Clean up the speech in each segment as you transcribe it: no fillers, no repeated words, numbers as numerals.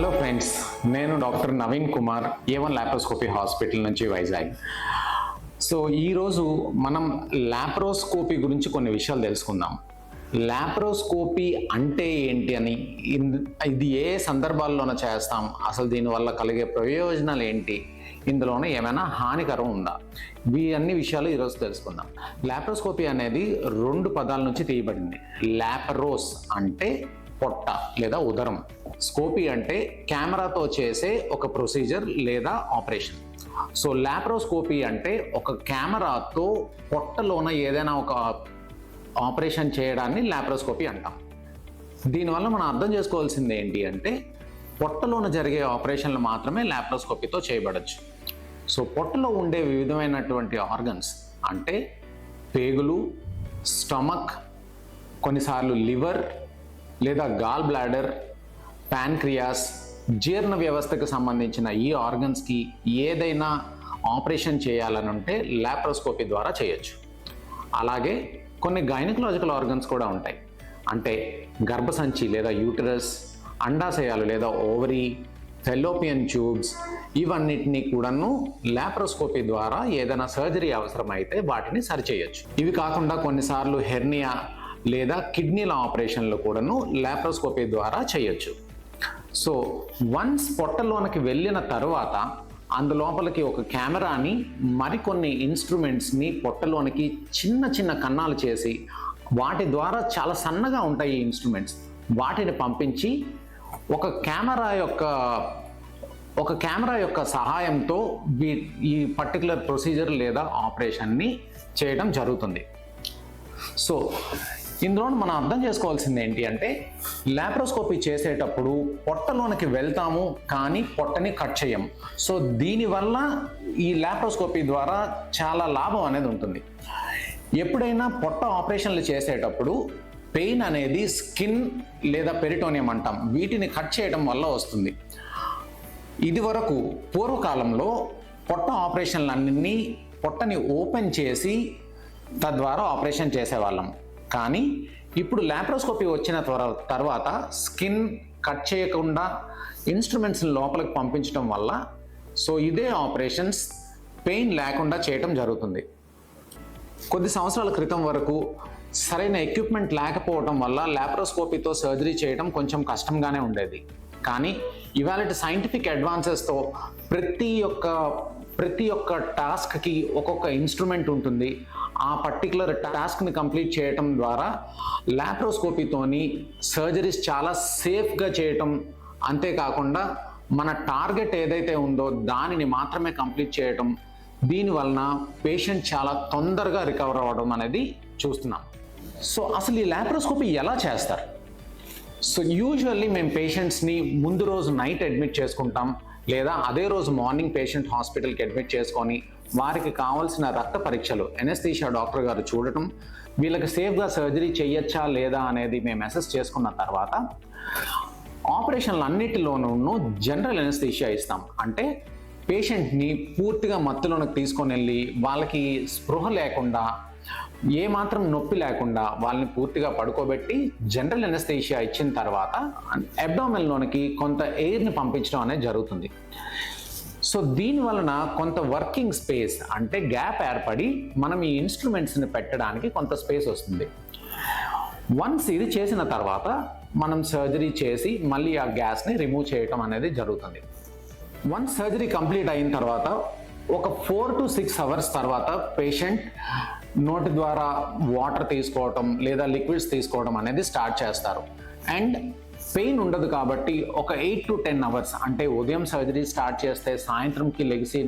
Hello friends, నేను doctor Naveen Kumar, A1 laparoscopy hospital నుంచి Vizag. So ఈరోజు మనం లాప్రోస్కోపీ గురించి కొన్ని విషయాలు తెలుసుకుందాం. లాప్రోస్కోపీ అంటే ఏంటి అని, ఇది ఏ సందర్భాల్లోనే చేస్తాం, అసలు దీనివల్ల కలిగే ప్రయోజనాలు ఏంటి, ఇందులోనే ఏమైనా హానికరం ఉందా, అన్ని విషయాలు ఈరోజు తెలుసుకుందాం. లాప్రోస్కోపీ అనేది రెండు పదాల నుంచి తీయబడింది. లాపరోస్ అంటే పొట్ట లేదా ఉదరం, స్కోపీ అంటే కెమెరాతో చేసే ఒక ప్రొసీజర్ లేదా ఆపరేషన్. సో లాప్రోస్కోపీ అంటే ఒక కెమెరాతో పొట్టలోన ఏదైనా ఒక ఆపరేషన్ చేయడాన్ని లాప్రోస్కోపీ అంటాం. దీనివల్ల మనం అర్థం చేసుకోవాల్సింది ఏంటి అంటే, పొట్టలోన జరిగే ఆపరేషన్లు మాత్రమే లాప్రోస్కోపీతో చేయబడచ్చు. సో పొట్టలో ఉండే వివిధమైనటువంటి ఆర్గన్స్ అంటే పేగులు, స్టమక్, కొన్నిసార్లు లివర్ లేదా గాల్ బ్లాడర్, ప్యాన్క్రియాస్, జీర్ణ వ్యవస్థకు సంబంధించిన ఈ ఆర్గన్స్కి ఏదైనా ఆపరేషన్ చేయాలని ఉంటే లాప్రోస్కోపీ ద్వారా చేయొచ్చు. అలాగే కొన్ని గైనకలాజికల్ ఆర్గన్స్ కూడా ఉంటాయి. అంటే గర్భసంచి లేదా యూటరస్, అండాశయాలు లేదా ఓవరీ, ఫెల్లోపియన్ ట్యూబ్స్, ఇవన్నిటినీ కూడాను లాప్రోస్కోపీ ద్వారా ఏదైనా సర్జరీ అవసరమైతే వాటిని సరిచేయచ్చు. ఇవి కాకుండా కొన్నిసార్లు హెర్నియా లేదా కిడ్నీల ఆపరేషన్లు కూడాను లాప్రోస్కోపీ ద్వారా చేయొచ్చు. సో వన్స్ పొట్టలోనికి వెళ్ళిన తర్వాత అందులోపలికి ఒక కెమెరాని, మరికొన్ని ఇన్స్ట్రుమెంట్స్ని పొట్టలోనికి చిన్న చిన్న కన్నాలు చేసి, వాటి ద్వారా చాలా సన్నగా ఉంటాయి ఈ ఇన్స్ట్రుమెంట్స్, వాటిని పంపించి ఒక కెమెరా యొక్క సహాయంతో ఈ పర్టికులర్ ప్రొసీజర్ లేదా ఆపరేషన్ని చేయడం జరుగుతుంది. సో ఇందులో మనం అర్థం చేసుకోవాల్సింది ఏంటి అంటే, లాప్రోస్కోపీ చేసేటప్పుడు పొట్టలోనికి వెళ్తాము కానీ పొట్టని కట్ చేయం. సో దీనివల్ల ఈ లాప్రోస్కోపీ ద్వారా చాలా లాభం అనేది ఉంటుంది. ఎప్పుడైనా పొట్ట ఆపరేషన్లు చేసేటప్పుడు పెయిన్ అనేది స్కిన్ లేదా పెరిటోనియం అంటాం, వీటిని కట్ చేయడం వల్ల వస్తుంది. ఇది వరకు పూర్వకాలంలో పొట్ట ఆపరేషన్లన్నీ పొట్టని ఓపెన్ చేసి తద్వారా ఆపరేషన్ చేసేవాళ్ళం. కానీ ఇప్పుడు లాప్రోస్కోపీ వచ్చిన తర్వాత స్కిన్ కట్ చేయకుండా ఇన్స్ట్రుమెంట్స్ లోపలికి పంపించడం వల్ల సో ఇదే ఆపరేషన్స్ పెయిన్ లేకుండా చేయడం జరుగుతుంది. కొద్ది సంవత్సరాల క్రితం వరకు సరైన ఎక్విప్మెంట్ లేకపోవడం వల్ల లాప్రోస్కోపీతో సర్జరీ చేయడం కొంచెం కష్టంగానే ఉండేది. కానీ ఇవాళ సైంటిఫిక్ అడ్వాన్సెస్తో ప్రతి ఒక్క టాస్క్కి ఒక్కొక్క ఇన్స్ట్రుమెంట్ ఉంటుంది. ఆ పర్టికులర్ టాస్క్ని కంప్లీట్ చేయటం ద్వారా లాప్రోస్కోపీతోని సర్జరీస్ చాలా సేఫ్గా చేయటం, అంతేకాకుండా మన టార్గెట్ ఏదైతే ఉందో దానిని మాత్రమే కంప్లీట్ చేయటం, దీనివలన పేషెంట్ చాలా తొందరగా రికవర్ అవ్వడం అనేది చూస్తున్నాం. సో అసలు ఈ లాప్రోస్కోపీ ఎలా చేస్తారు? సో యూజువల్లీ మేము పేషెంట్స్ని ముందు రోజు నైట్ అడ్మిట్ చేసుకుంటాం, లేదా అదే రోజు మార్నింగ్ పేషెంట్ హాస్పిటల్కి అడ్మిట్ చేసుకొని వారికి కావాల్సిన రక్త పరీక్షలు ఎనస్థీషియా డాక్టర్ గారు చూడటం, వీళ్ళకి సేఫ్గా సర్జరీ చేయొచ్చా లేదా అనేది మేము అసెస్ చేసుకున్న తర్వాత ఆపరేషన్లు అన్నిటిలోనూ జనరల్ ఎనస్థీషియా ఇస్తాం. అంటే పేషెంట్ని పూర్తిగా మత్తులోకి తీసుకొని వెళ్ళి వాళ్ళకి స్పృహ లేకుండా, ఏమాత్రం నొప్పి లేకుండా వాళ్ళని పూర్తిగా పడుకోబెట్టి జనరల్ ఎనస్థీషియా ఇచ్చిన తర్వాత అబ్డామిన్లోనికి కొంత ఎయిర్ని పంపించడం అనేది జరుగుతుంది. సో దీని వలన కొంత వర్కింగ్ స్పేస్ అంటే గ్యాప్ ఏర్పడి మనం ఈ ఇన్స్ట్రుమెంట్స్ని పెట్టడానికి కొంత స్పేస్ వస్తుంది. వన్స్ ఇది చేసిన తర్వాత మనం సర్జరీ చేసి మళ్ళీ ఆ గ్యాస్ని రిమూవ్ చేయటం అనేది జరుగుతుంది. వన్స్ సర్జరీ కంప్లీట్ అయిన తర్వాత ఒక 4 to 6 hours తర్వాత పేషెంట్ నోటి ద్వారా వాటర్ తీసుకోవటం లేదా లిక్విడ్స్ తీసుకోవడం అనేది స్టార్ట్ చేస్తారు. అండ్ పెయిన్ ఉండదు కాబట్టి ఒక 8 to 10 hours అంటే ఉదయం సర్జరీ స్టార్ట్ చేస్తే సాయంత్రంకి లెగిసి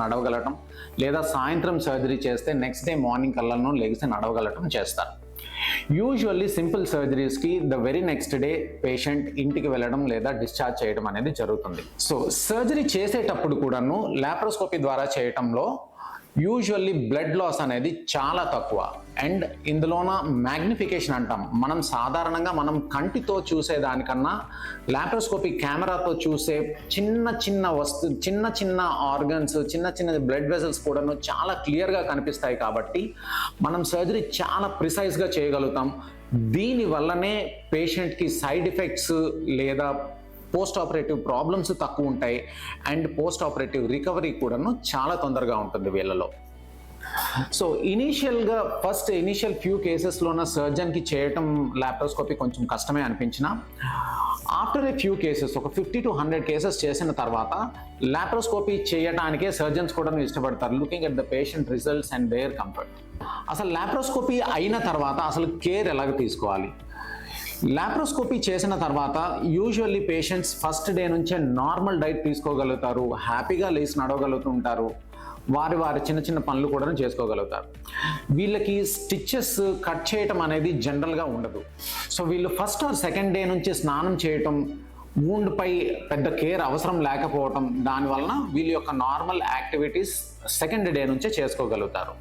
నడవగలటం, లేదా సాయంత్రం సర్జరీ చేస్తే నెక్స్ట్ డే మార్నింగ్ కల్లాను లెగిసి నడవగలటం చేస్తారు. యూజువల్లీ సింపుల్ సర్జరీస్కి the very next day patient ఇంటికి వెళ్ళడం లేదా డిశ్చార్జ్ చేయడం అనేది జరుగుతుంది. సో సర్జరీ చేసేటప్పుడు కూడాను లాప్రోస్కోపీ ద్వారా చేయటంలో యూజువల్లీ బ్లడ్ లాస్ అనేది చాలా తక్కువ. అండ్ ఇందులోన మ్యాగ్నిఫికేషన్ అంటాం, మనం సాధారణంగా మనం కంటితో చూసేదానికన్నా లాప్రోస్కోపీ కెమెరాతో చూసే చిన్న చిన్న ఆర్గన్స్, చిన్న బ్లడ్ వెజల్స్ కూడాను చాలా క్లియర్గా కనిపిస్తాయి. కాబట్టి మనం సర్జరీ చాలా ప్రిసైజ్గా చేయగలుగుతాం. దీని వల్లనే పేషెంట్కి సైడ్ ఎఫెక్ట్స్ లేదా పోస్ట్ ఆపరేటివ్ ప్రాబ్లమ్స్ తక్కువ ఉంటాయి అండ్ పోస్ట్ ఆపరేటివ్ రికవరీ కూడాను చాలా తొందరగా ఉంటుంది వీళ్ళలో. సో ఇనీషియల్ ఫ్యూ కేసెస్లోన సర్జన్కి చేయటం లాప్రోస్కోపీ కొంచెం కష్టమే అనిపించినా ఆఫ్టర్ ఏ ఫ్యూ కేసెస్, ఒక 50 to 100 కేసెస్ చేసిన తర్వాత లాప్రోస్కోపీ చేయడానికే సర్జన్స్ కూడా ఇష్టపడతారు, looking at the patient results and their comfort. అసలు లాప్రోస్కోపీ అయిన తర్వాత అసలు కేర్ ఎలాగ తీసుకోవాలి? లాప్రోస్కోపీ చేసిన తర్వాత యూజువల్లీ పేషెంట్స్ ఫస్ట్ డే నుంచే నార్మల్ డైట్ తీసుకోగలుగుతారు, హ్యాపీగా లేచి నడవగలుగుతుంటారు, వారి చిన్న చిన్న పనులు కూడా చేసుకోగలుగుతారు. వీళ్ళకి స్టిచెస్ కట్ చేయటం అనేది జనరల్గా ఉండదు. సో వీళ్ళు ఫస్ట్ ఆర్ సెకండ్ డే నుంచి స్నానం చేయటం, వూండ్ పై పెద్ద కేర్ అవసరం లేకపోవటం, దానివలన వీళ్ళ యొక్క నార్మల్ యాక్టివిటీస్ సెకండ్ డే నుంచే చేసుకోగలుగుతారు.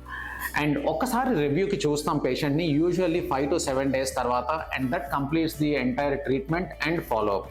అండ్ ఒక్కసారి రివ్యూకి చూస్తాం పేషెంట్ని యూజువల్లీ 5 to 7 days తర్వాత, and that completes the entire treatment and follow up.